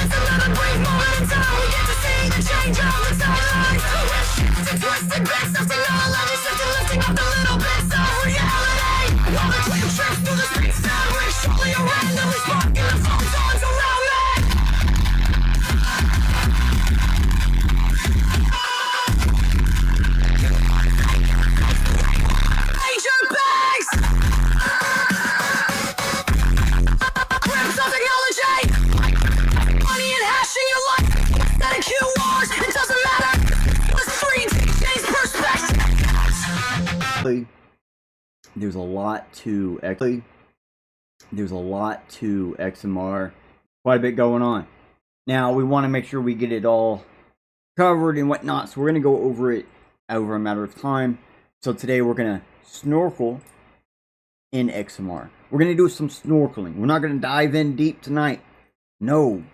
It's another brief moment in time. We get to see the change on the sidelines. We're shifting, twisting bits of technology, shifting, lifting up the little bits of reality. While the clear trips through the streets now, we're surely around and we're sparking the photons around me. Major bags! Crimson technology! Money and hashing your life! That in QRs, it doesn't matter! The streets change perspective! There's a lot to XMR, quite a bit going on. Now we want to make sure we get it all covered and whatnot, so we're going to go over it over a matter of time. So today we're going to snorkel in XMR. We're going to do some snorkeling. We're not going to dive in deep tonight. No,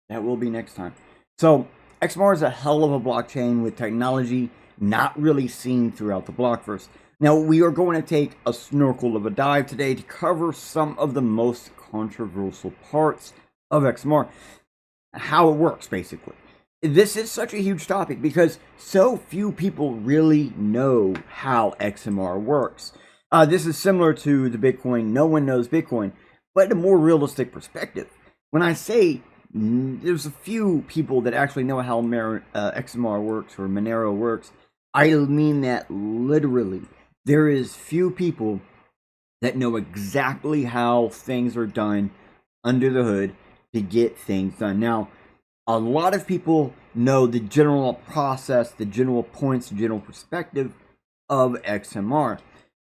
that will be next time. So XMR is a hell of a blockchain with technology not really seen throughout the blockverse. Now we are going to take a snorkel of a dive today to cover some of the most controversial parts of XMR. How it works, basically. This is such a huge topic because so few people really know how XMR works. This is similar to the Bitcoin. No one knows Bitcoin, but a more realistic perspective. When I say there's a few people that actually know how XMR works or Monero works, I mean that literally. There is few people that know exactly how things are done under the hood to get things done. Now, a lot of people know the general process, the general points, the general perspective of XMR.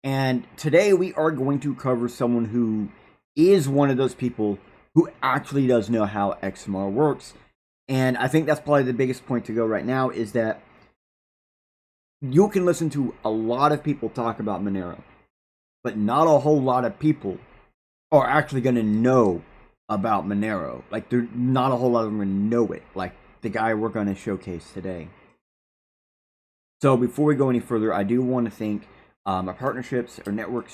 And today we are going to cover someone who is one of those people who actually does know how XMR works. And I think that's probably the biggest point to go right now, is that you can listen to a lot of people talk about Monero, but not a whole lot of people are actually going to know about Monero. Like, they're not a whole lot of them going to know it, like the guy we're going to showcase today. So before we go any further, I do want to thank our partnerships, our network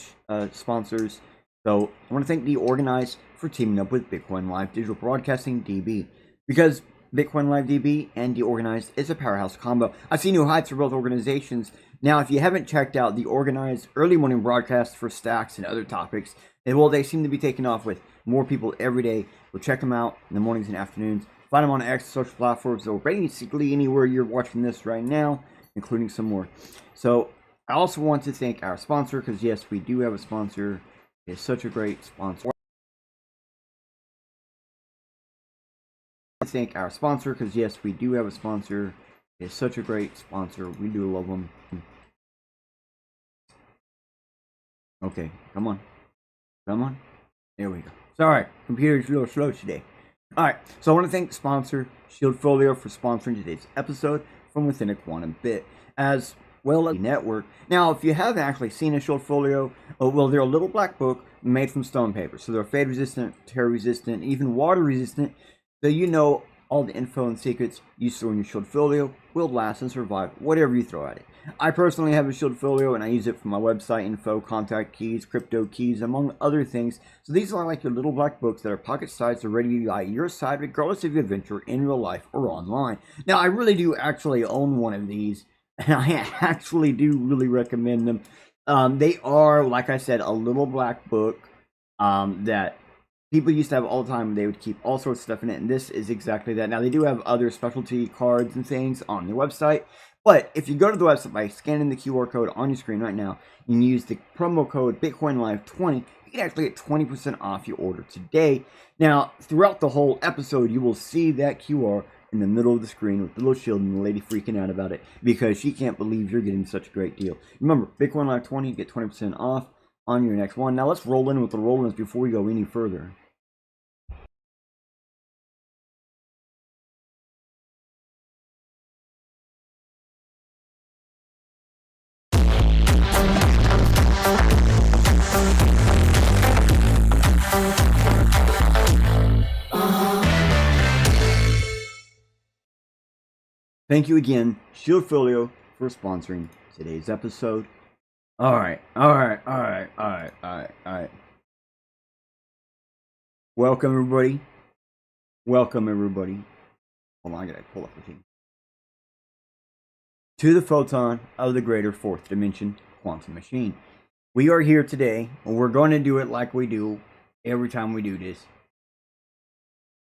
sponsors. So I want to thank DOrganized for teaming up with Bitcoin Live Digital Broadcasting DB, because Bitcoin Live DB and DOrganized is a powerhouse combo. I see new heights for both organizations. Now, if you haven't checked out the Organized early morning broadcasts for stacks and other topics, they seem to be taking off with more people every day. Go check them out in the mornings and afternoons. Find them on X social platforms or basically anywhere you're watching this right now, including some more. So I also want to thank our sponsor, because yes, we do have a sponsor. It's such a great sponsor. Thank our sponsor, because yes, we do have a sponsor. It's such a great sponsor. We do love them. Okay, come on. There we go. Sorry, computer's a little slow today. Alright, so I want to thank the sponsor, Shieldfolio, for sponsoring today's episode from within a quantum bit, as well as the network. Now, if you haven't actually seen a Shieldfolio, well, they're a little black book made from stone paper. So they're fade resistant, tear resistant, even water resistant. So you know all the info and secrets you store in your Shieldfolio will last and survive whatever you throw at it. I personally have a Shieldfolio, and I use it for my website info, contact keys, crypto keys, among other things. So these are like your little black books that are pocket-sized, are ready to be by your side regardless of your adventure in real life or online. Now, I really do actually own one of these, and I actually do really recommend them. They are, like I said, a little black book that people used to have all the time. They would keep all sorts of stuff in it, and this is exactly that. Now, they do have other specialty cards and things on their website, but if you go to the website by scanning the QR code on your screen right now and use the promo code BitcoinLive20, you can actually get 20% off your order today. Now, throughout the whole episode, you will see that QR in the middle of the screen with the little shield and the lady freaking out about it because she can't believe you're getting such a great deal. Remember, BitcoinLive20, get 20% off on your next one. Now, let's roll in with the roll-ins before we go any further. Thank you again, Shieldfolio, for sponsoring today's episode. Alright. Welcome everybody. Welcome everybody. Hold on, I gotta pull up the thing. To the photon of the greater fourth dimension quantum machine. We are here today, and we're going to do it like we do every time we do this.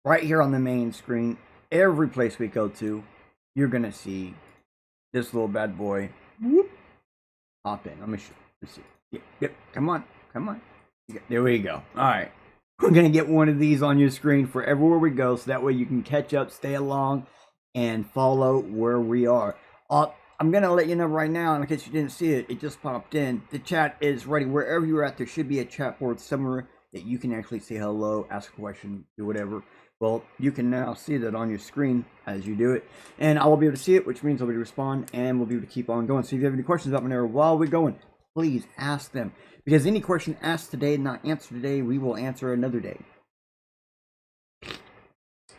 Right here on the main screen, every place we go to, you're gonna see this little bad boy. Whoop. Hop in. Let me show you. Yep. Come on. There we go. All right. We're going to get one of these on your screen for everywhere we go, so that way you can catch up, stay along, and follow where we are. I'm going to let you know right now, in case you didn't see it, it just popped in. The chat is ready. Wherever you're at, there should be a chat board somewhere that you can actually say hello, ask a question, do whatever. Well, you can now see that on your screen as you do it. And I will be able to see it, which means I'll be able to respond, and we'll be able to keep on going. So if you have any questions about Monero while we're going, please ask them. Because any question asked today, not answered today, we will answer another day.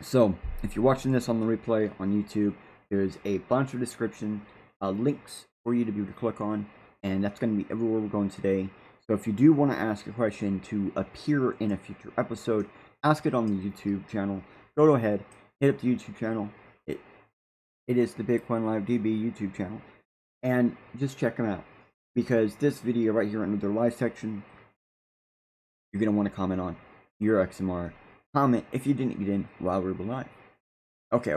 So, if you're watching this on the replay on YouTube, there's a bunch of description links for you to be able to click on, and that's going to be everywhere we're going today. So if you do want to ask a question to appear in a future episode, ask it on the YouTube channel. Go ahead, hit up the YouTube channel. It is the Bitcoin Live DB YouTube channel, and just check them out. Because this video right here under the live section, you're going to want to comment on your XMR. Comment if you didn't get in while we were live. Okay.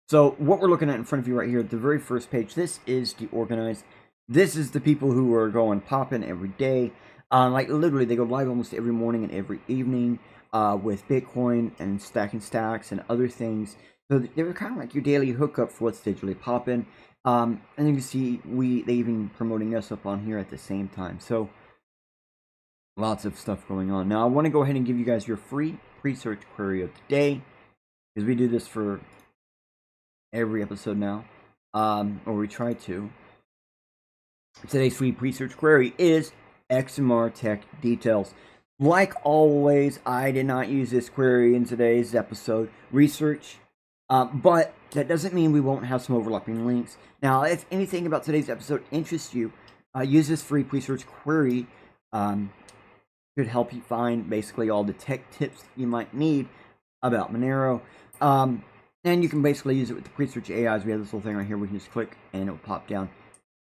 So what we're looking at in front of you right here, the very first page, this is the organized. This is the people who are going popping every day. Like literally, they go live almost every morning and every evening with Bitcoin and stacking stacks and other things. So they're kind of like your daily hookup for what's digitally popping. And you can see they even promoting us up on here at the same time. So lots of stuff going on. Now I want to go ahead and give you guys your free pre-search query of the day, because we do this for every episode now, or we try to. Today's free pre-search query is XMR tech details. Like always, I did not use this query in today's episode. Research. But that doesn't mean we won't have some overlapping links. Now, if anything about today's episode interests you, use this free pre-search query. Could help you find basically all the tech tips you might need about Monero. And you can basically use it with the pre-search AIs. We have this little thing right here. We can just click and it will pop down.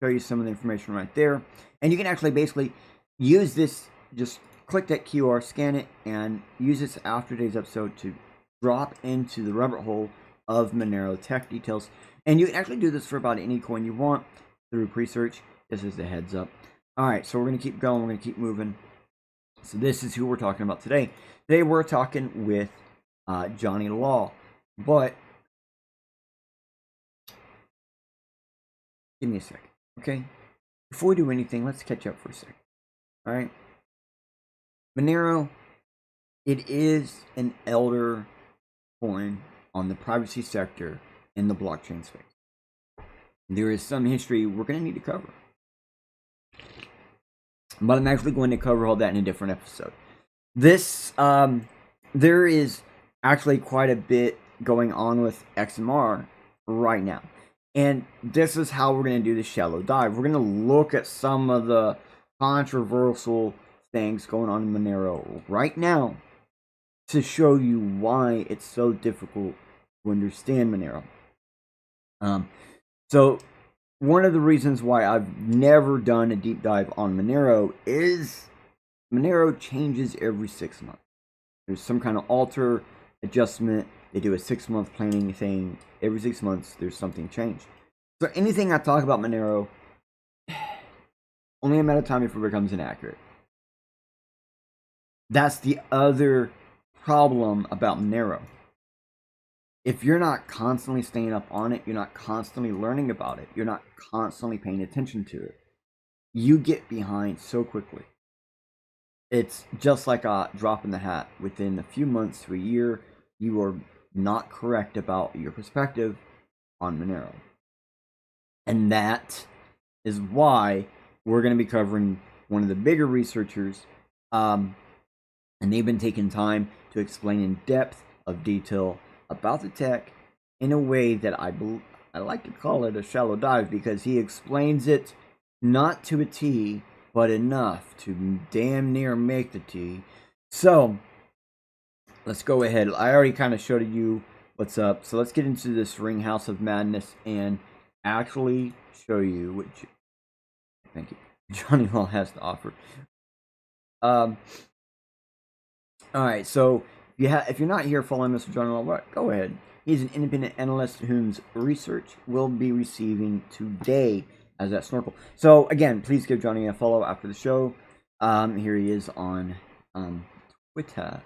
Show you some of the information right there. And you can actually basically use this. Just click that QR, scan it, and use this after today's episode to drop into the rabbit hole of Monero tech details. And you can actually do this for about any coin you want through pre-search. This is the heads up. Alright, so we're going to keep going. We're going to keep moving. So this is who we're talking about today. Today we're talking with Johnny Law. But give me a second, okay? Before we do anything, let's catch up for a second. Alright? Monero, it is an elder coin on the privacy sector in the blockchain space. There is some history we're going to need to cover, but I'm actually going to cover all that in a different episode. There is actually quite a bit going on with XMR right now, and this is how we're going to do the shallow dive. We're going to look at some of the controversial things going on in Monero right now to show you why it's so difficult to understand Monero. So one of the reasons why I've never done a deep dive on Monero is Monero changes every 6 months. There's some kind of alter adjustment. They do a 6-month planning thing. Every 6 months, there's something changed. So anything I talk about Monero, only a matter of time before it becomes inaccurate. That's the other problem about Monero. If you're not constantly staying up on it, you're not constantly learning about it, you're not constantly paying attention to it, you get behind so quickly. It's just like a drop in the hat. Within a few months to a year, you are not correct about your perspective on Monero. And that is why we're going to be covering one of the bigger researchers, and they've been taking time to explain in depth of detail about the tech in a way that I like to call it a shallow dive, because he explains it not to a T, but enough to damn near make the tea. So let's go ahead. I already kind of showed you what's up. So let's get into this Ring House of Madness and actually show you what thank you, Johnny Law has to offer. All right, so if you're not here following Mr. Johnny Law, go ahead. He's an independent analyst whose research will be receiving today as that Snorkel. So again, please give Johnny a follow after the show. Here he is on Twitter.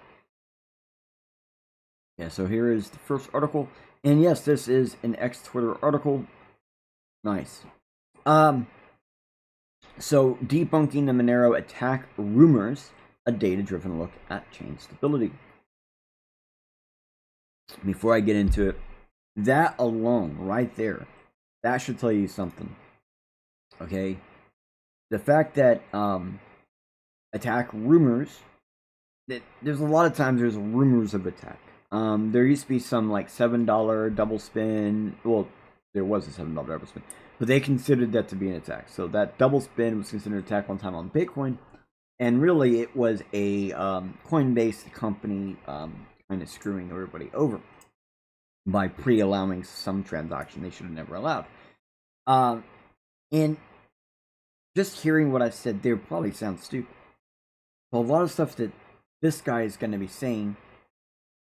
Yeah, so here is the first article, and yes, this is an ex-Twitter article. Nice. So debunking the Monero attack rumors, a data-driven look at chain stability. Before I get into it, that alone, right there, that should tell you something. Okay? The fact that attack rumors, that there's a lot of times there's rumors of attack. There used to be some like $7 double spin. Well, there was a $7 double spin, but they considered that to be an attack. So that double spin was considered an attack one time on Bitcoin, and really it was a Coinbase company kind of screwing everybody over by pre-allowing some transaction they should have never allowed. And just hearing what I said there probably sounds stupid. Well, a lot of stuff that this guy is going to be saying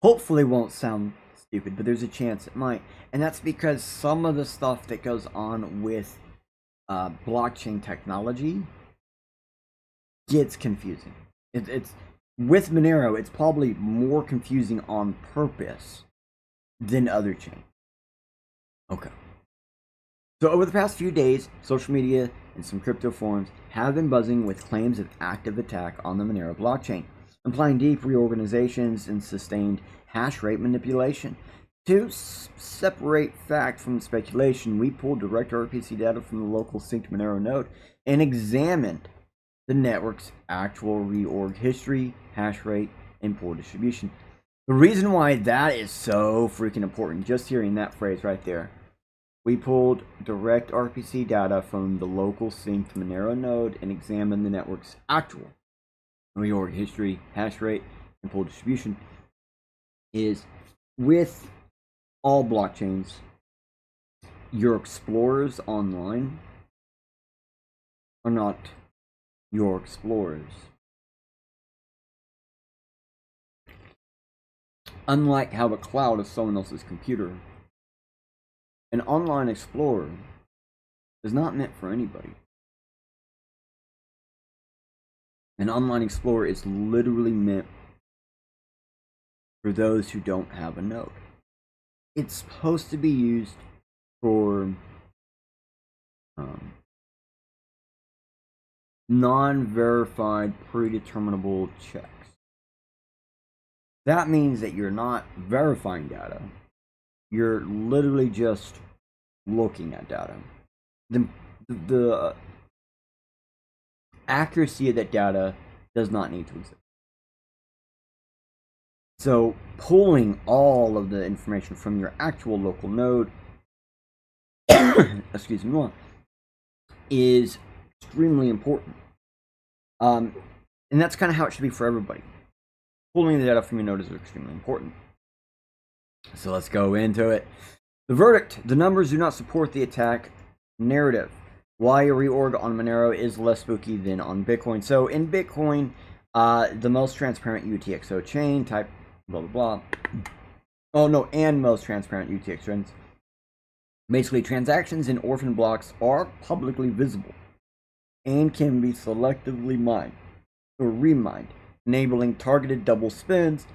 hopefully won't sound stupid, but there's a chance it might. And that's because some of the stuff that goes on with blockchain technology gets confusing. It's with Monero, it's probably more confusing on purpose than other chains. Okay. So over the past few days, social media and some crypto forums have been buzzing with claims of active attack on the Monero blockchain, implying deep reorganizations and sustained hash rate manipulation. To separate fact from speculation, we pulled direct RPC data from the local synced Monero node and examined the network's actual reorg history, hash rate, and pool distribution. The reason why that is so freaking important, just hearing that phrase right there, we pulled direct RPC data from the local synced Monero node and examined the network's actual reorg history, hash rate, and pool distribution. Is with all blockchains, your explorers online are not your explorers. Unlike how the cloud is someone else's computer, an online explorer is not meant for anybody. An online explorer is literally meant for those who don't have a node. It's supposed to be used for non-verified predeterminable checks. That means that you're not verifying data. You're literally just looking at data. The accuracy of that data does not need to exist. So pulling all of the information from your actual local node excuse me, is extremely important. And that's kind of how it should be for everybody. Pulling the data from your node is extremely important. So let's go into it. The verdict: the numbers do not support the attack narrative. Why a reorg on Monero is less spooky than on Bitcoin. So in Bitcoin, the most transparent UTXO chain, type blah blah blah. Oh no, and most transparent UTX chains. Basically, transactions in orphan blocks are publicly visible and can be selectively mined or remined, enabling targeted double spins.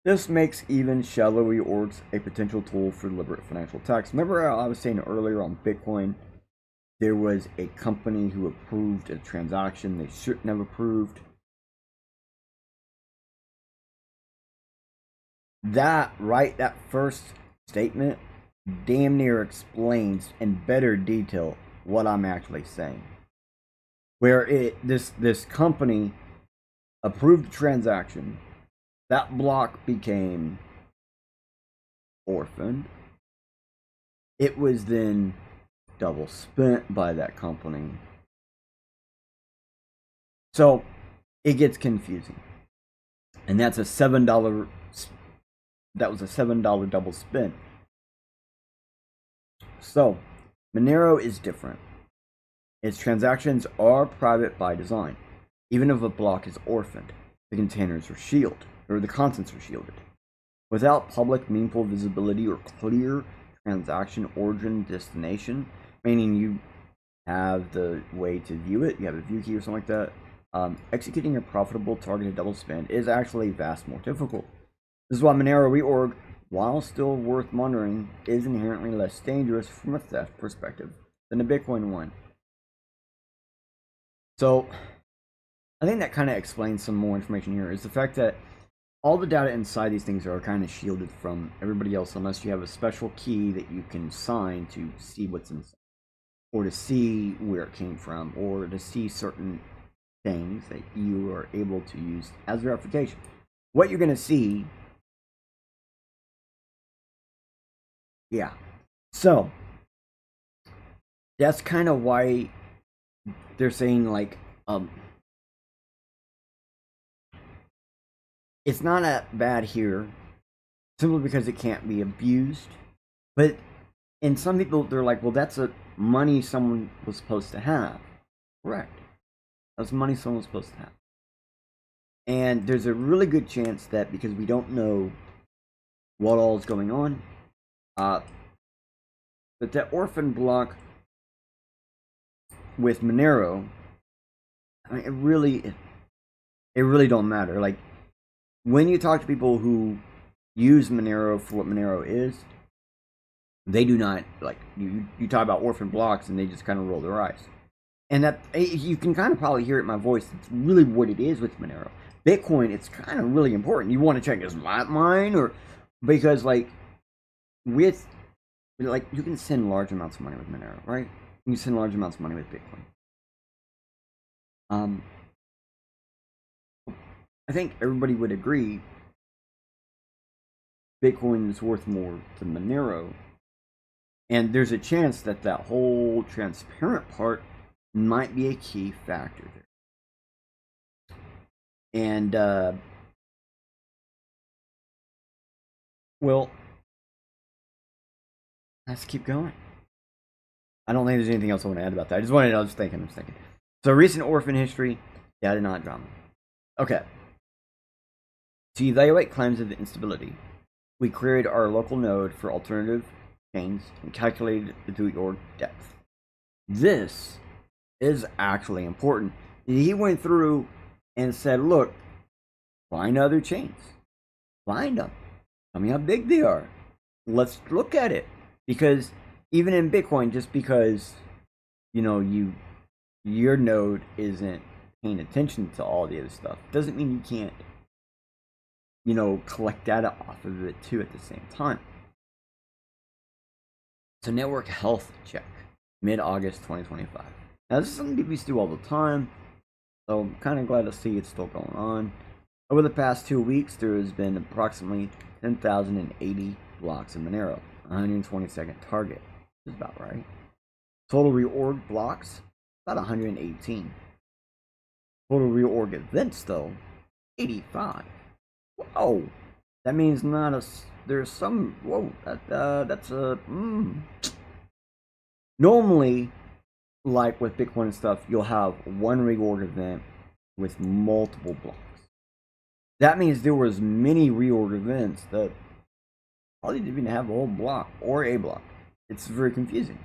This makes even shallow reorgs a potential tool for deliberate financial attacks. Remember how I was saying earlier on Bitcoin, there was a company who approved a transaction they shouldn't have approved? That, right, that first statement damn near explains in better detail what I'm actually saying. Where this company approved a transaction, that block became orphaned. It was then double spent by that company. So it gets confusing. And that's a $7. That was a $7 double spin. So Monero is different. Its transactions are private by design. Even if a block is orphaned, the containers are shielded, or the contents are shielded. Without public meaningful visibility or clear transaction origin destination, meaning you have the way to view it, you have a view key or something like that, executing a profitable targeted double spin is actually vastly more difficult. This is why Monero reorg, while still worth monitoring, is inherently less dangerous from a theft perspective than a Bitcoin one. So I think that kind of explains some more information here, is the fact that all the data inside these things are kind of shielded from everybody else unless you have a special key that you can sign to see what's inside, or to see where it came from, or to see certain things that you are able to use as verification. What you're going to see, yeah. So that's kind of why they're saying, like, it's not that bad here, simply because it can't be abused. But in some people, they're like, well, that's a money someone was supposed to have. Correct. That's money someone was supposed to have. And there's a really good chance that, because we don't know what all is going on, that orphan block with Monero, I mean, it really don't matter. Like, when you talk to people who use Monero for what Monero is, they do not, like, you talk about orphan blocks and they just kind of roll their eyes. And that, you can kind of probably hear it in my voice, it's really what it is with Monero. Bitcoin, it's kind of really important. You want to check, is that mine? Or, because, like, with, like, you can send large amounts of money with Monero, right? You can send large amounts of money with Bitcoin. I think everybody would agree Bitcoin is worth more than Monero. And there's a chance that that whole transparent part might be a key factor there. And, well, let's keep going. I don't think there's anything else I want to add about that. I was thinking. So, recent orphan history, data not drama. Okay. To evaluate claims of instability, we queried our local node for alternative chains and calculated the reorg depth. This is actually important. He went through and said, look, find other chains. Find them. Tell me how big they are. Let's look at it. Because even in Bitcoin, just because, you know, your node isn't paying attention to all the other stuff, doesn't mean you can't, you know, collect data off of it too at the same time. So, network health check, mid-August 2025. Now, this is something people used to do all the time, so I'm kind of glad to see it's still going on. Over the past 2 weeks, there has been approximately 10,080 blocks in Monero, 122nd target. Is about right. Total reorg blocks, about 118. Total reorg events, though, 85. Whoa, that means there's some, whoa, that's a, Normally, like with Bitcoin and stuff, you'll have one reorg event with multiple blocks. That means there was many reorg events that probably didn't even have a whole block or a block. It's very confusing.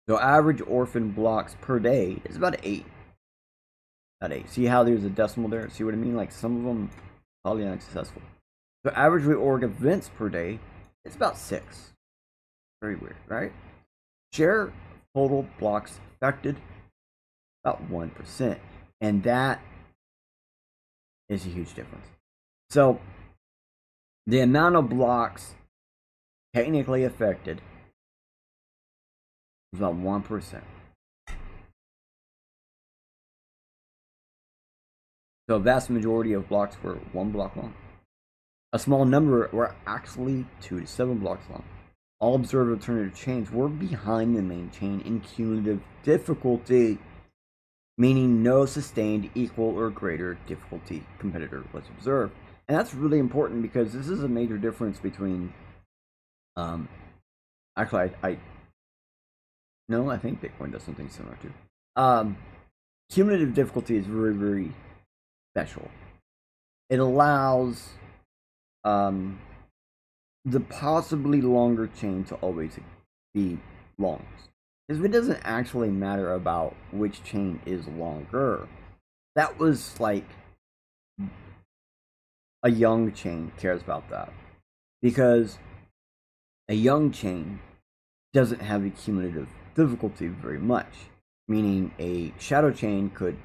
So average orphan blocks per day is about 8. About 8. See how there's a decimal there? See what I mean? Like, some of them probably not successful. So average reorg events per day is about 6. Very weird, right? Share total blocks affected, about 1%. And that is a huge difference. So the amount of blocks technically affected is about 1%. So a vast majority of blocks were 1 block long. A small number were actually 2 to 7 blocks long. All observed alternative chains were behind the main chain in cumulative difficulty, meaning no sustained equal or greater difficulty competitor was observed. And that's really important because this is a major difference between, actually, I think Bitcoin does something similar too. Cumulative difficulty is very, very special. It allows the possibly longer chain to always be longest. Because it doesn't actually matter about which chain is longer. That was like a young chain cares about that. Because a young chain doesn't have a cumulative difficulty very much. Meaning a shadow chain could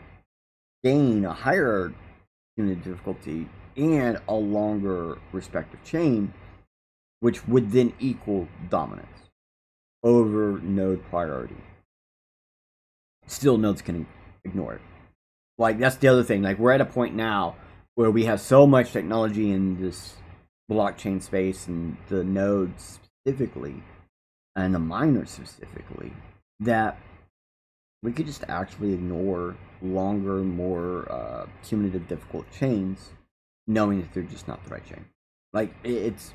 gain a higher cumulative difficulty and a longer respective chain, which would then equal dominance over node priority. Still, nodes can ignore it. Like, that's the other thing. Like, we're at a point now where we have so much technology in this blockchain space and the nodes specifically, and the miners specifically, that we could just actually ignore longer, more cumulative difficult chains, knowing that they're just not the right chain. Like, it's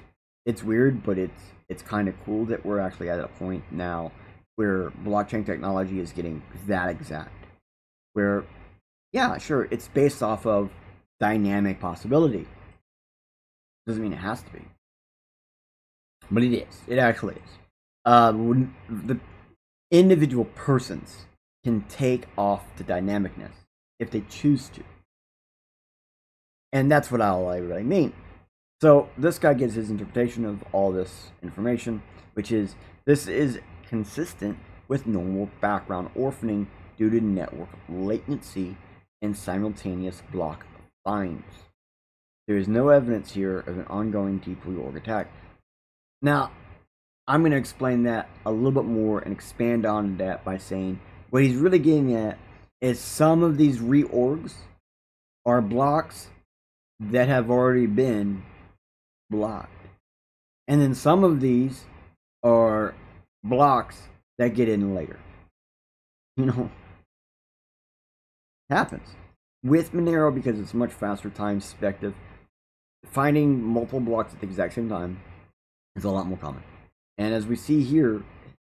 weird, but it's kind of cool that we're actually at a point now where blockchain technology is getting that exact. Where, yeah, sure, it's based off of dynamic possibility. Doesn't mean it has to be. But it is. It actually is. The individual persons can take off the dynamicness if they choose to. And that's what I really mean. So this guy gives his interpretation of all this information, which is, this is consistent with normal background orphaning due to network latency and simultaneous block binds. There is no evidence here of an ongoing deep reorg attack. Now, I'm going to explain that a little bit more and expand on that by saying what he's really getting at is some of these reorgs are blocks that have already been blocked. And then some of these are blocks that get in later. You know, it happens. With Monero, because it's much faster time perspective, finding multiple blocks at the exact same time is a lot more common. And as we see here,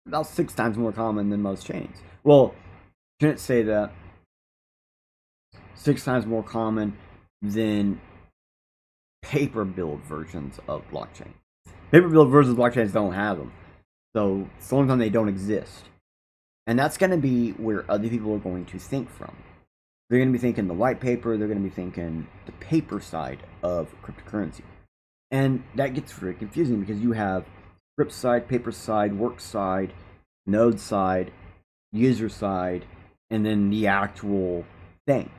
about 6 times more common than most chains. Well, shouldn't say that. 6 times more common than paper build versions of blockchain. Paper build versions of blockchains don't have them. So it's the only time they don't exist. And that's going to be where other people are going to think from. They're going to be thinking the white paper, they're going to be thinking the paper side of cryptocurrency. And that gets very confusing because you have script side, paper side, work side, node side, user side, and then the actual thing.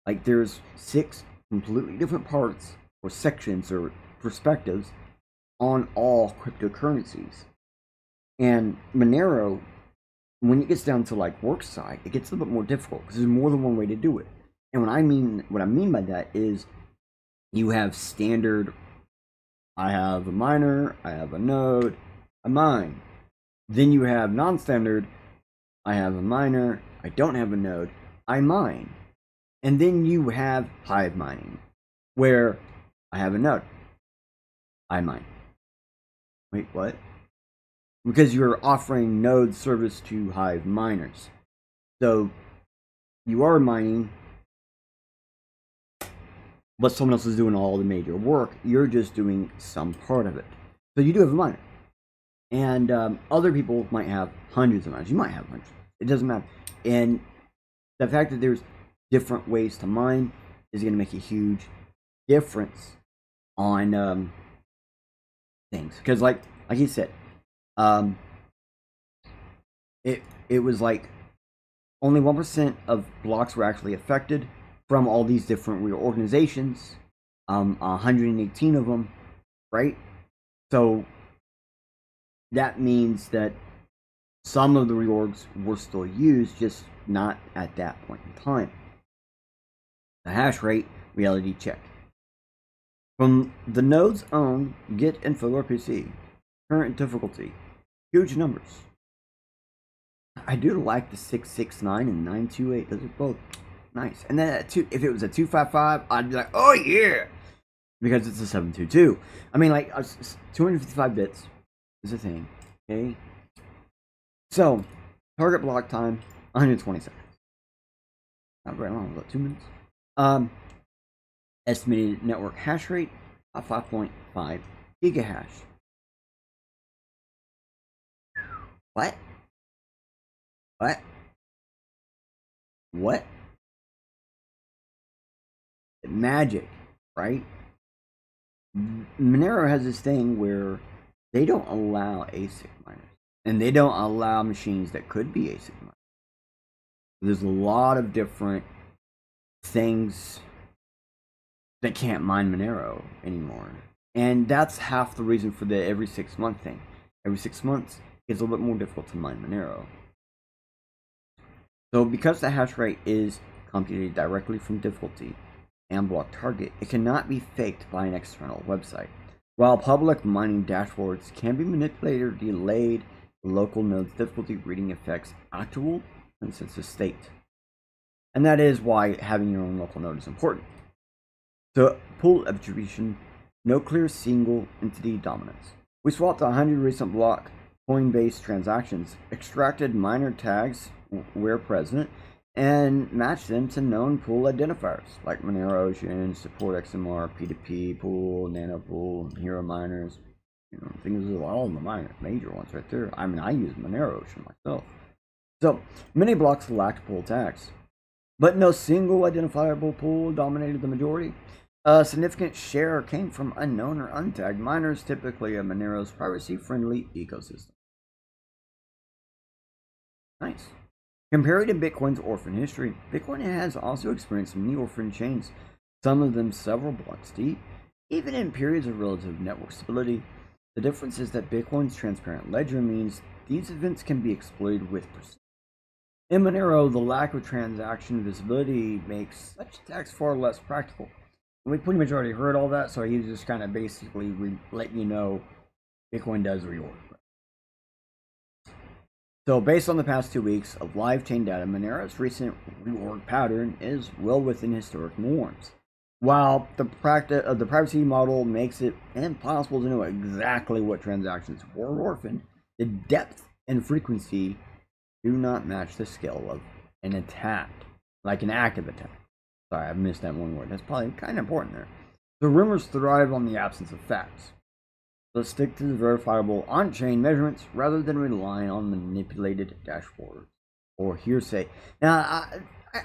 Like, there's 6 completely different parts or sections or perspectives on all cryptocurrencies. And Monero, when it gets down to like work side, it gets a little bit more difficult because there's more than one way to do it. And what I mean by that is you have standard, I have a miner, I have a node, I mine. Then you have non-standard, I have a miner, I don't have a node, I mine. And then you have hive mining, where I have a node, I mine. Wait, what? Because you're offering node service to hive miners. So you are mining, but someone else is doing all the major work. You're just doing some part of it. So you do have a miner. And other people might have hundreds of miners. You might have hundreds. It doesn't matter. And the fact that there's different ways to mine is going to make a huge difference on things. Because like he said, it was like only 1% of blocks were actually affected from all these different reorganizations. 118 of them, right? So that means that some of the reorgs were still used, just not at that point in time. The hash rate, reality check. From the node's own get info RPC, current difficulty, huge numbers. I do like the 669 and 928. Those are both Nice. And then if it was a 255, I'd be like, oh yeah, because it's a 722. I mean, like 255 bits is a thing. Okay. So target block time 120 seconds. Not very long, about 2 minutes. Estimated network hash rate 5.5 gigahash. What? What? What? Magic, right? Monero has this thing where they don't allow ASIC miners, and they don't allow machines that could be ASIC miners. There's a lot of different things that can't mine Monero anymore, and that's half the reason for the every 6 month thing. Every 6 months, it's a little bit more difficult to mine Monero. So because the hash rate is computed directly from difficulty and block target, it cannot be faked by an external website. While public mining dashboards can be manipulated or delayed, the local node's difficulty reading affects actual consensus state. And that is why having your own local node is important. So, pool attribution, no clear single entity dominance. We swapped 100 recent block Coinbase transactions, extracted miner tags where present, and matched them to known pool identifiers like Monero Ocean, Support XMR, P2P pool, Nano pool, Hero miners. You know, things are all the major ones right there. I mean, I use Monero Ocean myself. So many blocks lacked pool tags, but no single identifiable pool dominated the majority. A significant share came from unknown or untagged miners, typically of Monero's privacy-friendly ecosystem. Nice. Compared to Bitcoin's orphan history, Bitcoin has also experienced many orphan chains, some of them several blocks deep, even in periods of relative network stability. The difference is that Bitcoin's transparent ledger means these events can be exploited with precision. In Monero, the lack of transaction visibility makes such attacks far less practical. We pretty much already heard all that, so he's just kind of basically letting you know Bitcoin does reorg. So based on the past 2 weeks of live chain data, Monero's recent reorg pattern is well within historic norms. While the privacy model makes it impossible to know exactly what transactions were orphaned, the depth and frequency do not match the scale of an attack, like an active attack. Sorry, I missed that one word. That's probably kind of important there. The rumors thrive on the absence of facts. Let's stick to the verifiable on-chain measurements rather than relying on manipulated dashboards or hearsay. Now,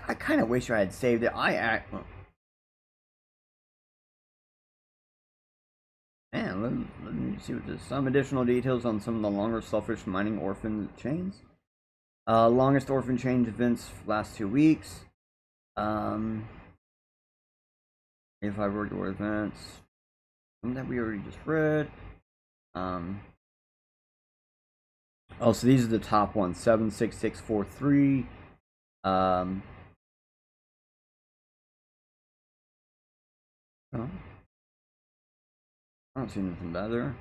I kind of wish I had saved it. Man, let me see what this. Some additional details on some of the longer selfish mining orphan chains. Longest orphan chain events last 2 weeks. If I've already read events, some that we already just read. Oh, so these are the top ones. 76643. Oh. I don't see anything bad there.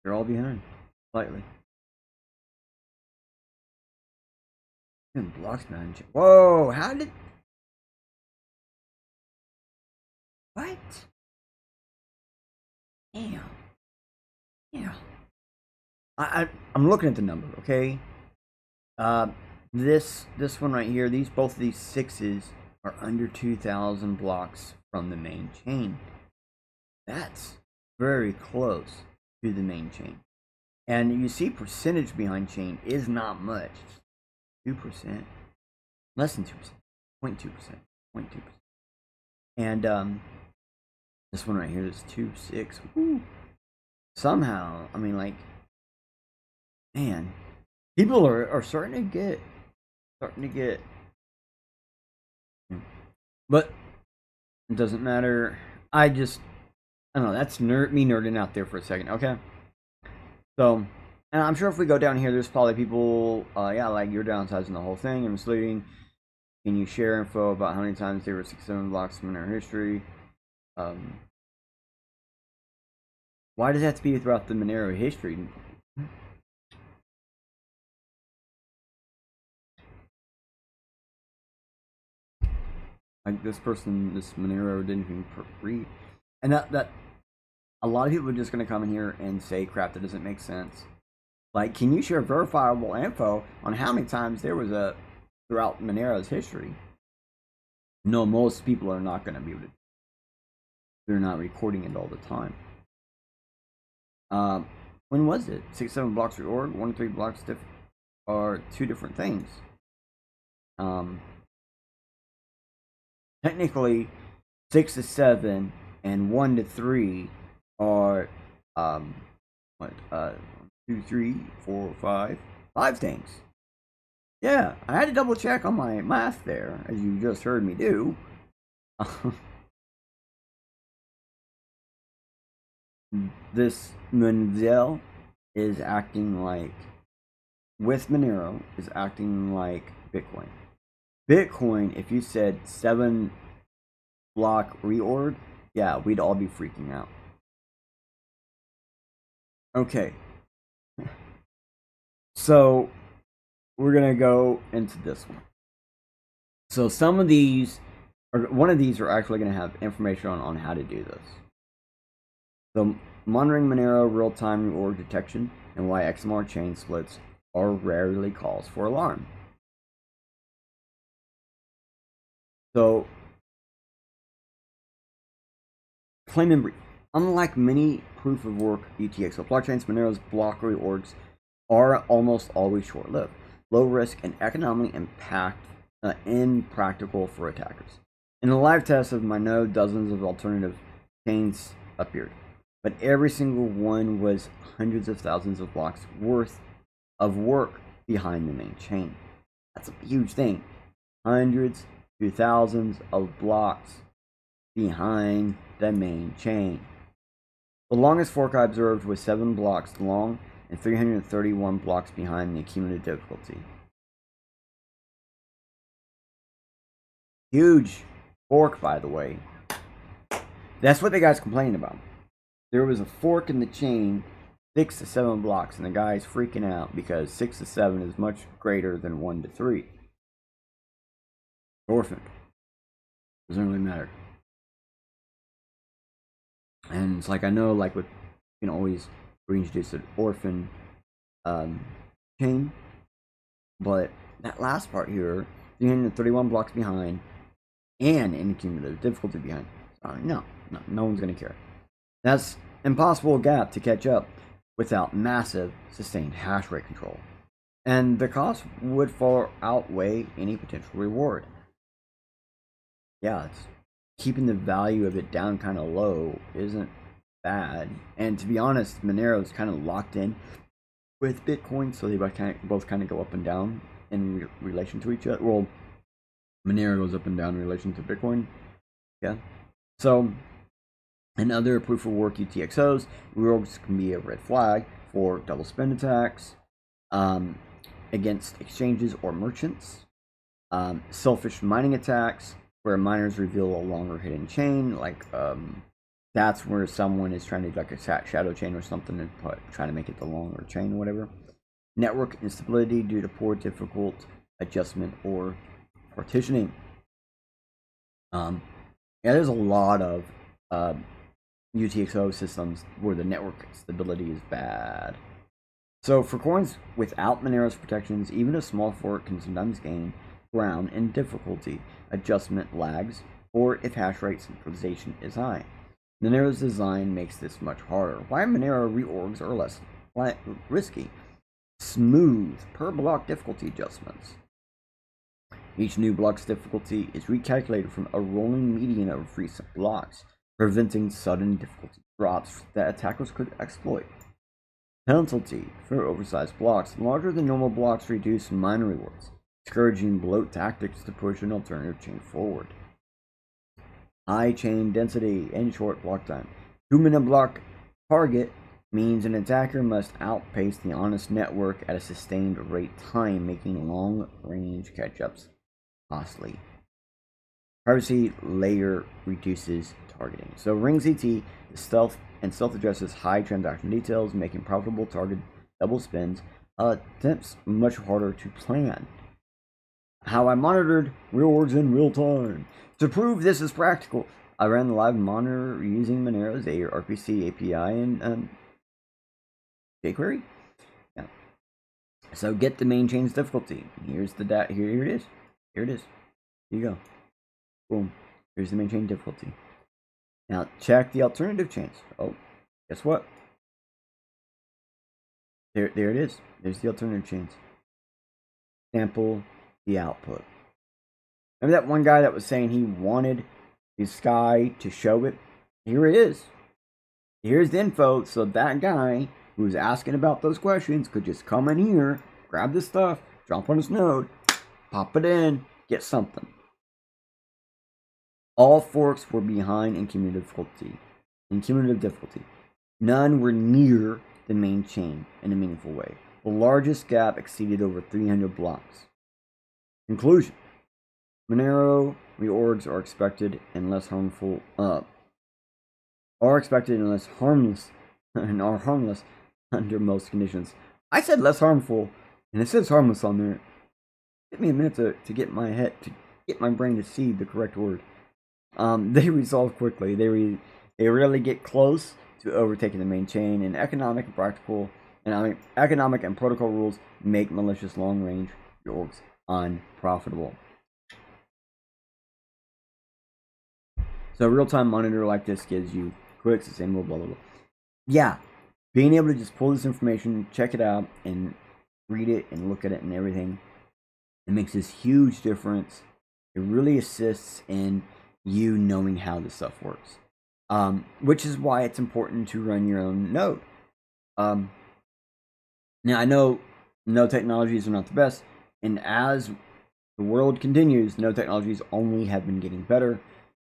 They're all behind, slightly. And blocks, man. Whoa! How did? What? Damn. Yeah. I'm looking at the number, okay? This one right here, both of these 6s are under 2,000 blocks from the main chain. That's very close to the main chain. And you see percentage behind chain is not much. 2%. Less than 2%. 0.2%. 0.2%. And this one right here is 2.6. Woo. Somehow, I mean, like, man, people are starting to get, but it doesn't matter. I don't know. That's me nerding out there for a second. Okay. So, and I'm sure if we go down here, there's probably people, yeah, like you're downsizing the whole thing and misleading. Can you share info about how many times they were 6-7 blocks in our history? Why does it have to be throughout the Monero history? Like this person, this Monero didn't even read. And that a lot of people are just gonna come in here and say crap that doesn't make sense. Like, can you share verifiable info on how many times there was a throughout Monero's history? No, most people are not gonna be able to. They're not recording it all the time. When was it? 6-7 blocks reorg, 1-3 blocks are two different things. Technically, 6 to 7 and 1 to 3 are 2, 3, 4, 5 things. Yeah, I had to double check on my math there, as you just heard me do. This Menzel is acting like, with Monero, is acting like Bitcoin. Bitcoin, if you said 7 block reorg, yeah, we'd all be freaking out. Okay. So, we're gonna go into this one. So some of these, or one of these are actually gonna have information on how to do this. So monitoring Monero real-time reorg detection and why XMR chain splits are rarely cause for alarm. So, plain and brief, unlike many proof-of-work UTXO blockchains, Monero's block reorgs are almost always short-lived, low-risk, and economically impractical for attackers. In the live test of my node, dozens of alternative chains appeared, but every single one was hundreds of thousands of blocks worth of work behind the main chain. That's a huge thing. Hundreds to thousands of blocks behind the main chain. The longest fork I observed was 7 blocks long and 331 blocks behind the cumulative difficulty. Huge fork, by the way. That's what the guy's complaining about. There was a fork in the chain, 6 to 7 blocks, and the guy's freaking out because 6 to 7 is much greater than 1 to 3. Orphan. Doesn't really matter. And it's like, I know, like, with, you can always reintroduce an orphan chain, but that last part here, 331 blocks behind, and in cumulative difficulty behind. No one's gonna care. That's impossible gap to catch up without massive sustained hash rate control, and the cost would far outweigh any potential reward. Yeah, it's keeping the value of it down kind of low isn't bad, and to be honest, Monero is kind of locked in with Bitcoin, so they both kind of go up and down in relation to each other. Well, Monero goes up and down in relation to Bitcoin. Yeah. So, in other proof of work UTXOs, reorgs can be a red flag for double spend attacks, against exchanges or merchants, selfish mining attacks, where miners reveal a longer hidden chain, like that's where someone is trying to do like a shadow chain or something and try to make it the longer chain or whatever. Network instability due to poor difficult adjustment or partitioning. Yeah, there's a lot of UTXO systems where the network stability is bad. So for coins without Monero's protections, even a small fork can sometimes gain ground in difficulty adjustment lags, or if hash rate centralization is high. Monero's design makes this much harder. Why Monero reorgs are less risky? Smooth per block difficulty adjustments. Each new block's difficulty is recalculated from a rolling median of recent blocks, preventing sudden difficulty drops that attackers could exploit. Penalty for oversized blocks. Larger than normal blocks reduce miner rewards, discouraging bloat tactics to push an alternative chain forward. High chain density and short block time. 2-minute block target means an attacker must outpace the honest network at a sustained rate time, making long-range catch-ups costly. Privacy layer reduces targeting. So Ring CT is stealth addresses high transaction details, making profitable target double spends attempts much harder to plan. How I monitored real orgs in real time. To prove this is practical, I ran the live monitor using Monero's RPC API and jQuery. Yeah. So get the main chain's difficulty. Here's the here it is. Here it is. Here you go. Boom. Here's the main chain difficulty. Now check the alternative chains. Oh, guess what? There it is. There's the alternative chains. Sample the output. Remember that one guy that was saying he wanted his sky to show it? Here it is. Here's the info. So that guy who was asking about those questions could just come in here, grab this stuff, jump on his node, pop it in, get something. All forks were behind in cumulative difficulty. None were near the main chain in a meaningful way. The largest gap exceeded over 300 blocks. Conclusion. Monero reorgs are expected and less harmful and are harmless under most conditions. I said less harmful, and it says harmless on there. Give me a minute to get my brain to see the correct word. They resolve quickly. They rarely get close to overtaking the main chain, and economic and protocol rules make malicious long-range reorgs unprofitable. So a real-time monitor like this gives you quick, sustainable, blah, blah, blah. Yeah, being able to just pull this information, check it out, and read it and look at it and everything, it makes this huge difference. It really assists in you knowing how this stuff works. Which is why it's important to run your own node. Now, I know node technologies are not the best, and as the world continues, node technologies only have been getting better,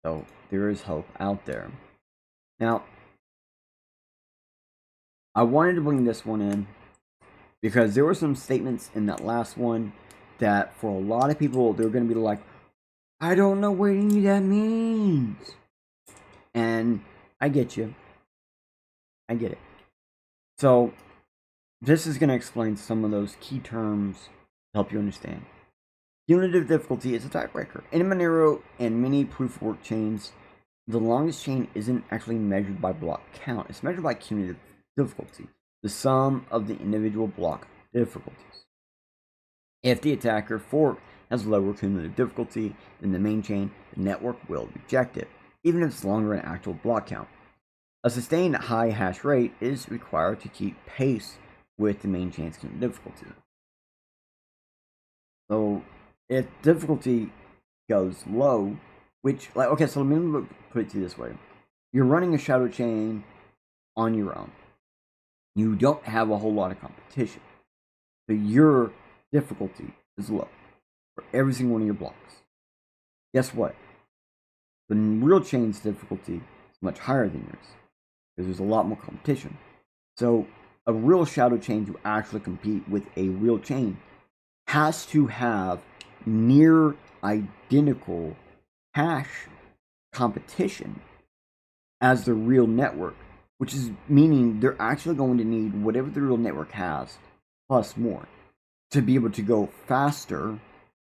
so there is hope out there. Now, I wanted to bring this one in because there were some statements in that last one that for a lot of people, they're going to be like, I don't know what any of that means. And I get you. I get it. So, this is going to explain some of those key terms to help you understand. Cumulative difficulty is a tiebreaker. In Monero and many proof of work chains, the longest chain isn't actually measured by block count. It's measured by cumulative difficulty, the sum of the individual block difficulties. If the attacker fork has lower cumulative difficulty than the main chain, the network will reject it, even if it's longer in actual block count. A sustained high hash rate is required to keep pace with the main chain's difficulty. So, if difficulty goes low, okay, so let me put it to you this way. You're running a shadow chain on your own. You don't have a whole lot of competition. So your difficulty is low for every single one of your blocks. Guess what? The real chain's difficulty is much higher than yours because there's a lot more competition. So a real shadow chain to actually compete with a real chain has to have near identical hash competition as the real network, which is meaning they're actually going to need whatever the real network has plus more to be able to go faster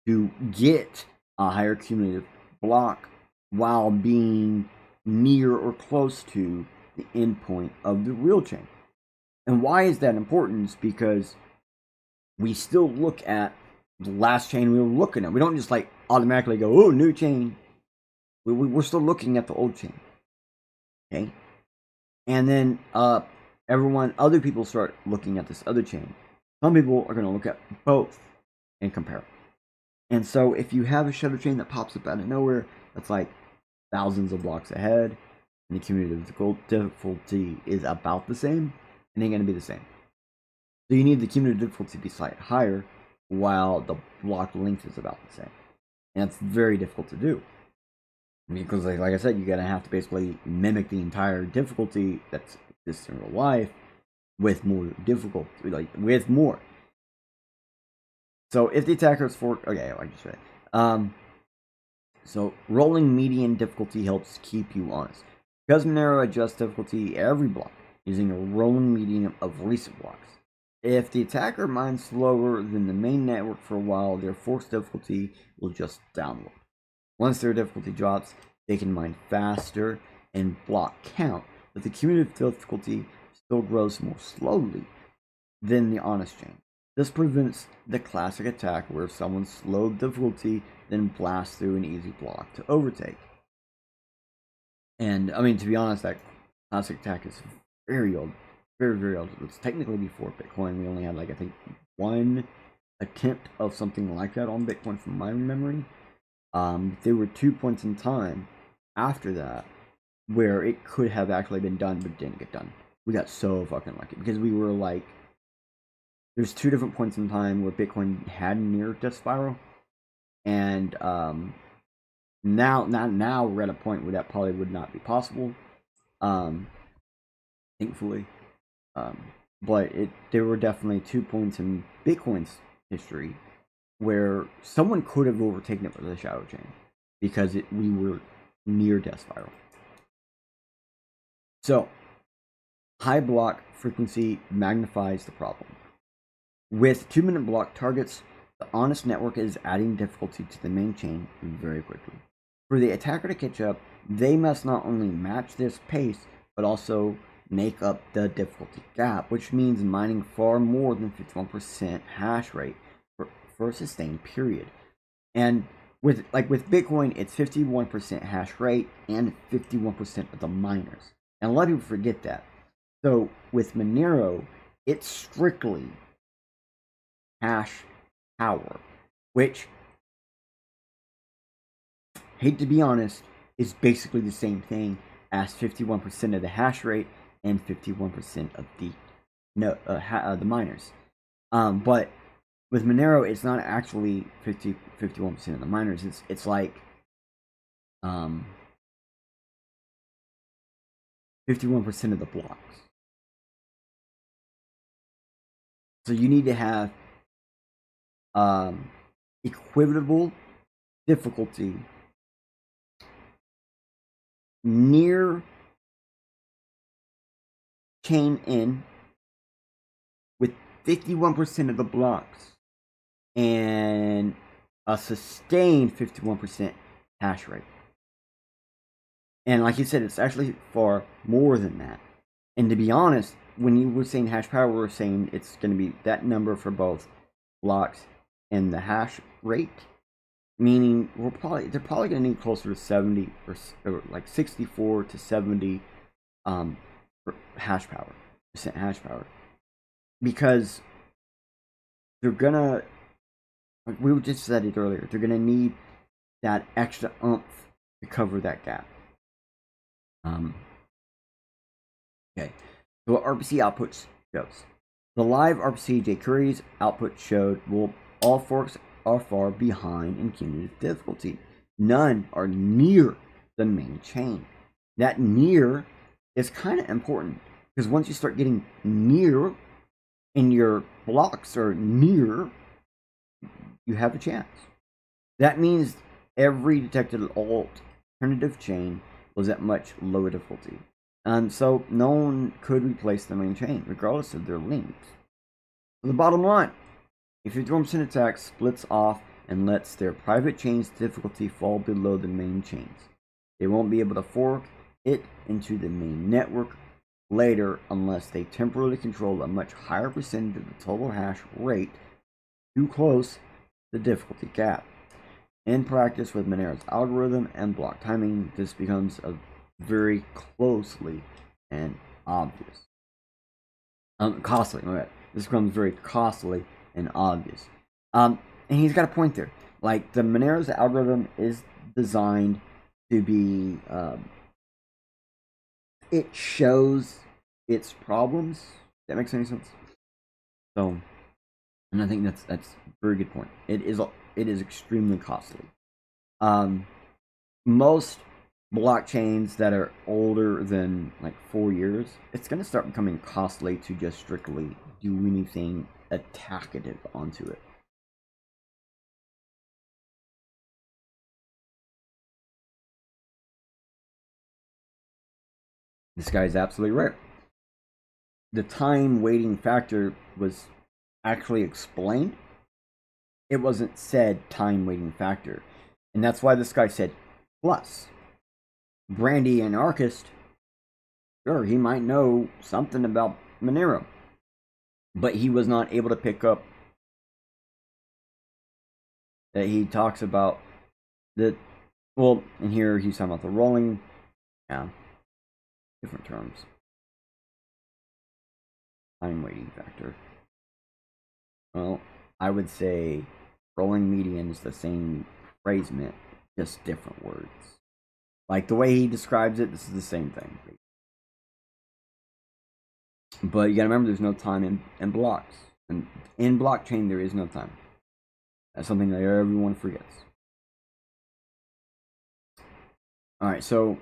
to get a higher cumulative block while being near or close to the endpoint of the real chain. And why is that important? Is because we still look at the last chain we were looking at. We don't just like automatically go, oh, new chain. We're still looking at the old chain. Okay? And then other people start looking at this other chain. Some people are going to look at both and compare. And so if you have a shadow chain that pops up out of nowhere, that's like thousands of blocks ahead, and the cumulative difficulty is about the same, it ain't going to be the same. So you need the cumulative difficulty to be slightly higher, while the block length is about the same. And that's very difficult to do. Because like I said, you're going to have to basically mimic the entire difficulty that exists in real life with more difficult, with more. So if the attacker's fork, okay, like you said. So rolling median difficulty helps keep you honest. Because Monero adjusts difficulty every block using a rolling median of recent blocks. If the attacker mines slower than the main network for a while, their force difficulty will just downward. Once their difficulty drops, they can mine faster and block count, but the cumulative difficulty still grows more slowly than the honest chain. This prevents the classic attack where someone slowed difficulty then blasts through an easy block to overtake. And I mean, to be honest, that classic attack is very old, very, very old. It's technically before Bitcoin. We only had, like, I think, one attempt of something like that on Bitcoin from my memory. There were 2 points in time after that where it could have actually been done, but didn't get done. We got so fucking lucky because we were like, there's 2 different points in time where Bitcoin had near death spiral, and now we're at a point where that probably would not be possible, thankfully. But there were definitely 2 points in Bitcoin's history where someone could have overtaken it with a shadow chain because we were near death spiral. So, high block frequency magnifies the problem. With 2-minute block targets, the honest network is adding difficulty to the main chain very quickly. For the attacker to catch up, they must not only match this pace, but also make up the gap, which means mining far more than 51% hash rate for a sustained period. And with Bitcoin, it's 51% hash rate and 51% of the miners. And a lot of people forget that. So with Monero, it's strictly hash power, which, hate to be honest, is basically the same thing as 51% of the hash rate and 51% of the miners. But with Monero, it's not actually 51% of the miners. It's like 51% of the blocks. So you need to have equitable difficulty near chain in with 51% of the blocks and a sustained 51% hash rate. And like you said, it's actually far more than that. And to be honest, when you were saying hash power, we were saying it's going to be that number for both blocks and the hash rate, meaning they're probably going to need closer to 70 or like 64 to 70 hash power, because they're gonna, like we just said it earlier, they're gonna need that extra oomph to cover that gap. Okay, so what RPC outputs shows. The live RPC jQuery's output showed, well, all forks are far behind in cumulative difficulty. None are near the main chain. That near is kind of important, because once you start getting near and your blocks are near, you have a chance. That means every detected alternative chain was at much lower difficulty. So no one could replace the main chain, regardless of their links. So the bottom line, if your 51% attack splits off and lets their private chain's difficulty fall below the main chains, they won't be able to fork it into the main network later unless they temporarily control a much higher percentage of the total hash rate to close the difficulty gap. In practice, with Monero's algorithm and block timing, this becomes a very costly and obvious. This becomes very costly and obvious. And he's got a point there. Like, the Monero's algorithm is designed to be, it shows its problems. If that makes any sense. So, and I think that's a very good point. It is extremely costly. Most blockchains that are older than like 4 years, it's going to start becoming costly to just strictly do anything attackative onto it. This guy's absolutely right. the time waiting factor was actually explained. It wasn't said time waiting factor. And that's why this guy said plus. Brandy anarchist, sure, he might know something about Monero, but he was not able to pick up that he talks about the, well, and here he's talking about the rolling, yeah, different terms. Time waiting factor. Well, I would say rolling median is the same phrasement, just different words. Like the way he describes it, this is the same thing. But you gotta remember there's no time in blocks. And in blockchain, there is no time. That's something that everyone forgets. Alright, so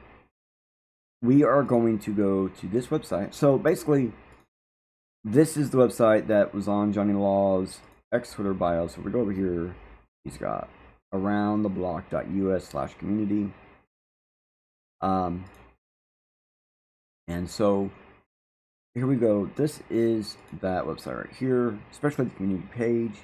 we are going to go to this website. So basically, this is the website that was on Johnny Law's ex-Twitter bio. So we go over here. He's got aroundtheblock.us/community. And so here we go. This is that website right here, especially the community page.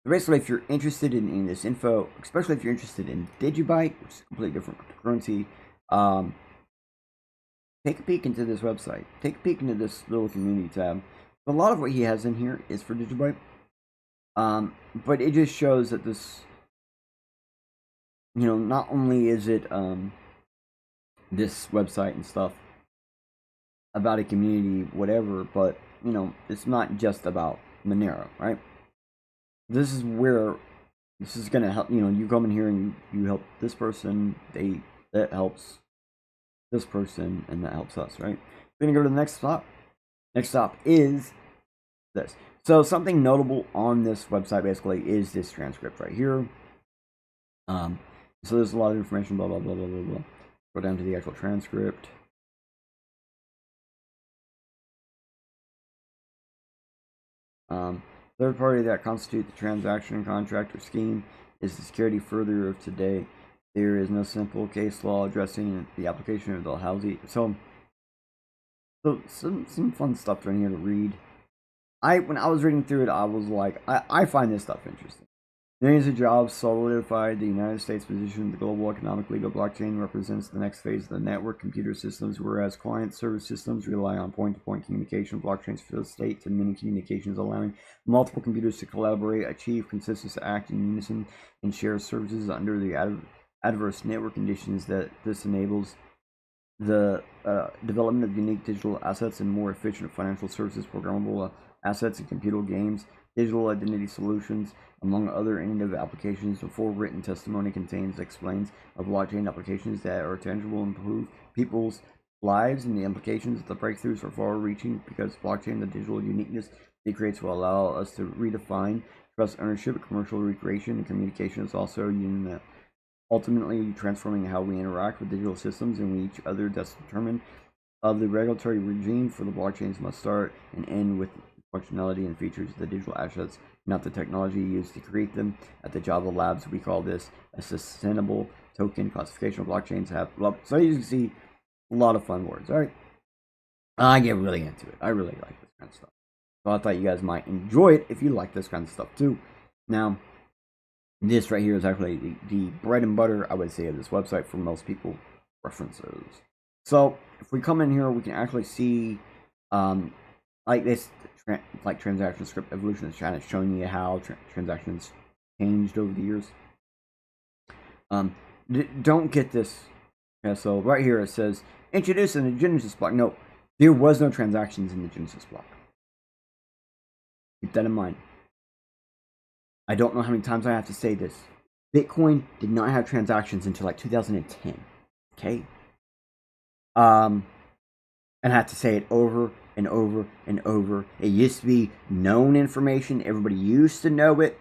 Basically, if you're interested in this info, especially if you're interested in Digibyte, which is a completely different cryptocurrency, take a peek into this website. Take a peek into this little community tab. A lot of what he has in here is for Digibyte, but it just shows that this, not only is it this website and stuff about a community, whatever, but it's not just about Monero, right? This is where this is gonna help. You come in here and you help this person. That helps this person, and that helps us, right? We're gonna go to the next stop. Next stop is this. So something notable on this website basically is this transcript right here. So there's a lot of information. Blah blah blah blah blah blah. Go down to the actual transcript. Third party that constitute the transaction, contract, or scheme is the security further of today. There is no simple case law addressing the application of the housing. So some fun stuff right here to read. When I was reading through it, I was like, I find this stuff interesting. Millions of jobs solidified the United States' position in the global economic legal blockchain represents the next phase of the network computer systems, whereas client-server systems rely on point-to-point communication. Blockchains facilitate to many communications, allowing multiple computers to collaborate, achieve consensus, act in unison, and share services under the adverse network conditions. That this enables the development of unique digital assets and more efficient financial services, programmable assets, and computer games. Digital identity solutions, among other innovative applications. The full written testimony explains of blockchain applications that are tangible and improve people's lives, and the implications of the breakthroughs are far-reaching because blockchain, the digital uniqueness it creates, will allow us to redefine trust, ownership, commercial recreation, and communication is also ultimately transforming how we interact with digital systems and with each other. That's determined of the regulatory regime for the blockchains must start and end with functionality and features of the digital assets, not the technology used to create them. At the Java Labs, we call this a sustainable token classification. Blockchains have, so you can see a lot of fun words. All right, I get really into it. I really like this kind of stuff. So I thought you guys might enjoy it if you like this kind of stuff too. Now, this right here is actually the bread and butter, I would say, of this website for most people. References. So if we come in here, we can actually see like this, like transaction script evolution is kind of showing you how transactions changed over the years. Don't get this. Okay, so right here it says introduce in the Genesis block. No, there was no transactions in the Genesis block. Keep that in mind. I don't know how many times I have to say this. Bitcoin did not have transactions until like 2010. Okay. And I have to say it over and over and over. It used to be known information. Everybody used to know it,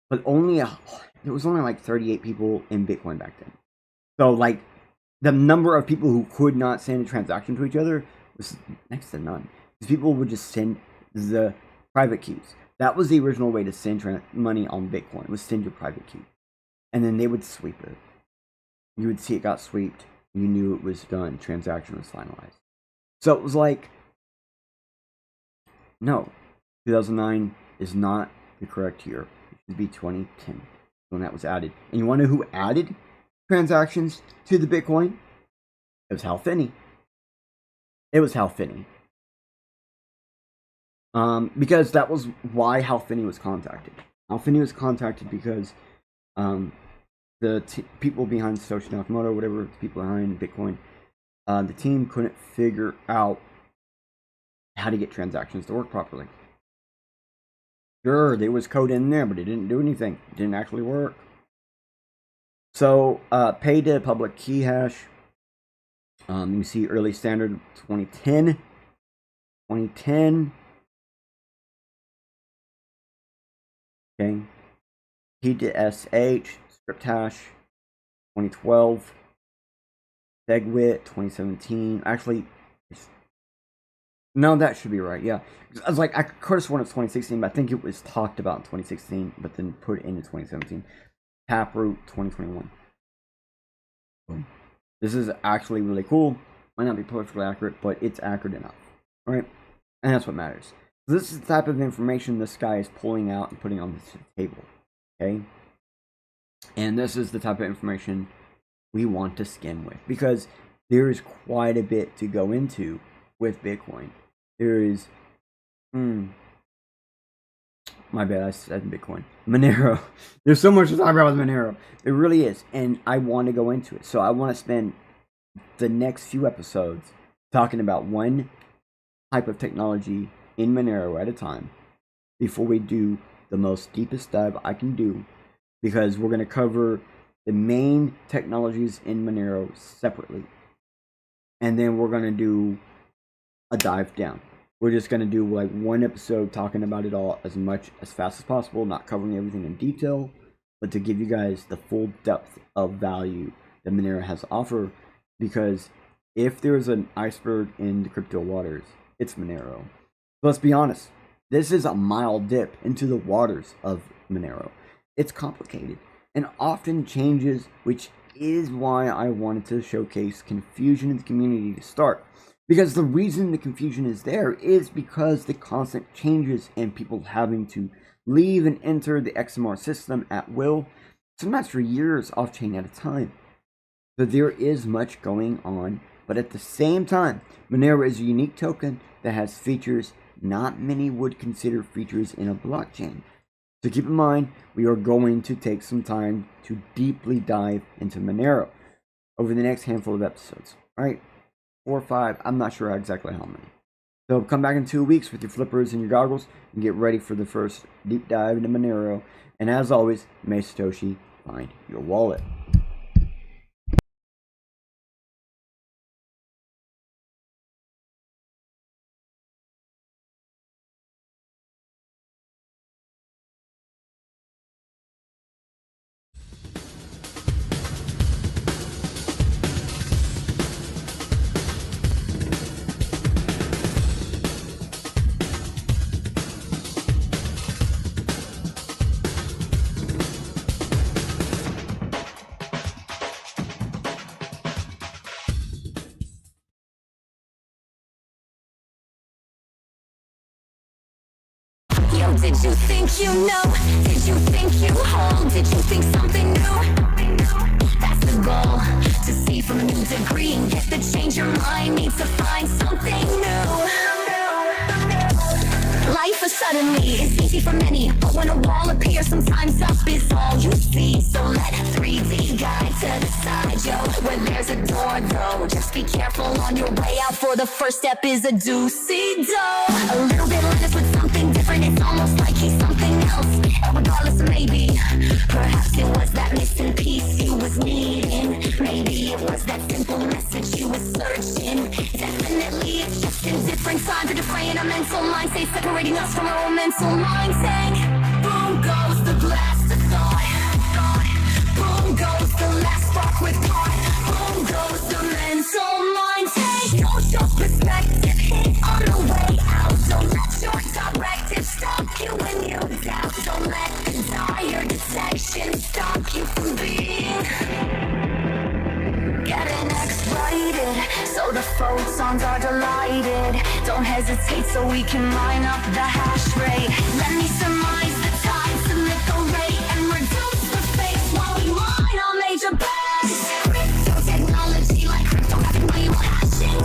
but there was only like 38 people in Bitcoin back then. So like the number of people who could not send a transaction to each other was next to none. Because people would just send the private keys. That was the original way to send money on Bitcoin, was send your private key. And then they would sweep it. You would see it got swept. You knew it was done. Transaction was finalized. So it was like No, 2009 is not the correct year. It should be 2010 when that was added. And you want to know who added transactions to the Bitcoin? It was Hal Finney. It was Hal Finney. Because that was why Hal Finney was contacted. Hal Finney was contacted because the people behind Satoshi Nakamoto, whatever, the people behind Bitcoin, the team couldn't figure out how to get transactions to work properly. Sure, there was code in there, but it didn't do anything. It didn't actually work. So, pay to public key hash. You can see early standard 2010. 2010. Okay. P to SH, script hash, 2012. SegWit, 2017. Actually, no, that should be right. Yeah. I was like, I could have sworn it's 2016, but I think it was talked about in 2016, but then put into 2017. Taproot, 2021. This is actually really cool. Might not be perfectly accurate, but it's accurate enough. Right? And that's what matters. So this is the type of information this guy is pulling out and putting on the table. Okay? And this is the type of information we want to skim with, because there is quite a bit to go into with Bitcoin. There is, my bad, I said Bitcoin. Monero. There's so much to talk about with Monero. There really is, and I want to go into it. So I want to spend the next few episodes talking about one type of technology in Monero at a time before we do the most deepest dive I can do, because we're going to cover the main technologies in Monero separately, and then we're going to do a dive down. We're just going to do like one episode talking about it all as fast as possible, not covering everything in detail, but to give you guys the full depth of value that Monero has to offer, because if there's an iceberg in the crypto waters, it's Monero. Let's be honest, this is a mild dip into the waters of Monero. It's complicated and often changes, which is why I wanted to showcase confusion in the community to start. Because the reason the confusion is there is because the constant changes and people having to leave and enter the XMR system at will, sometimes for years off chain at a time. So there is much going on, but at the same time, Monero is a unique token that has features not many would consider features in a blockchain. So keep in mind, we are going to take some time to deeply dive into Monero over the next handful of episodes. All right, 4 or 5, I'm not sure exactly how many. So come back in 2 weeks with your flippers and your goggles and get ready for the first deep dive into Monero. And as always, may Satoshi find your wallet. Yo, did you think you know? Did you think you hold? Did you think something new? That's the goal, to see from a new degree and get to change your mind. Need to find something new. Life suddenly is easy for many, but when a wall appears, sometimes up is all you see. So let 3D guide to the side, yo. Where there's a door, though, just be careful on your way out, for the first step is a do-see-do. A little bit honest with something different, it's almost like he's something else. And regardless, maybe, perhaps it was that missing piece you was needing. Maybe it was that simple message you was searching. Definitely, it's just in different times, a different mental mind, say separating us from our own mental mind. Saying, boom goes the blast of thought. Boom goes the last spark with thought. Boom goes the mental mind. Take social perspective, hit on the way out. Don't let your directive stop you when you doubt. Don't let desire detection stop you from being. Getting X-rated, so so the photons are delighted. Don't hesitate so we can line up the hash rate. Let me surmise the time, submit the rate, and reduce the space while we mine our major banks. Crypto technology like crypto having money while hashing.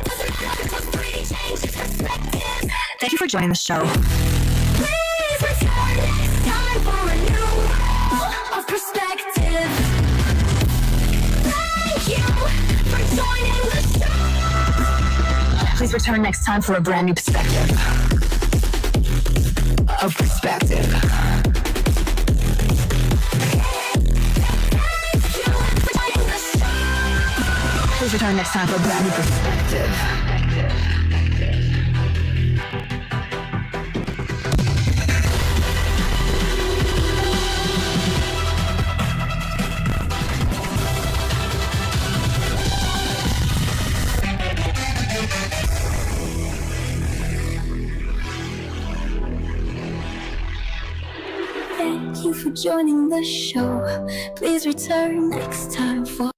Doesn't matter because 3D changes perspective. Thank you for joining the show. Please return next time for a new level of perspective. Thank you for joining the show. Please return next time for a brand new perspective. Of perspective. Please return next time for a brand new perspective. Thank you for joining the show. Please return next time for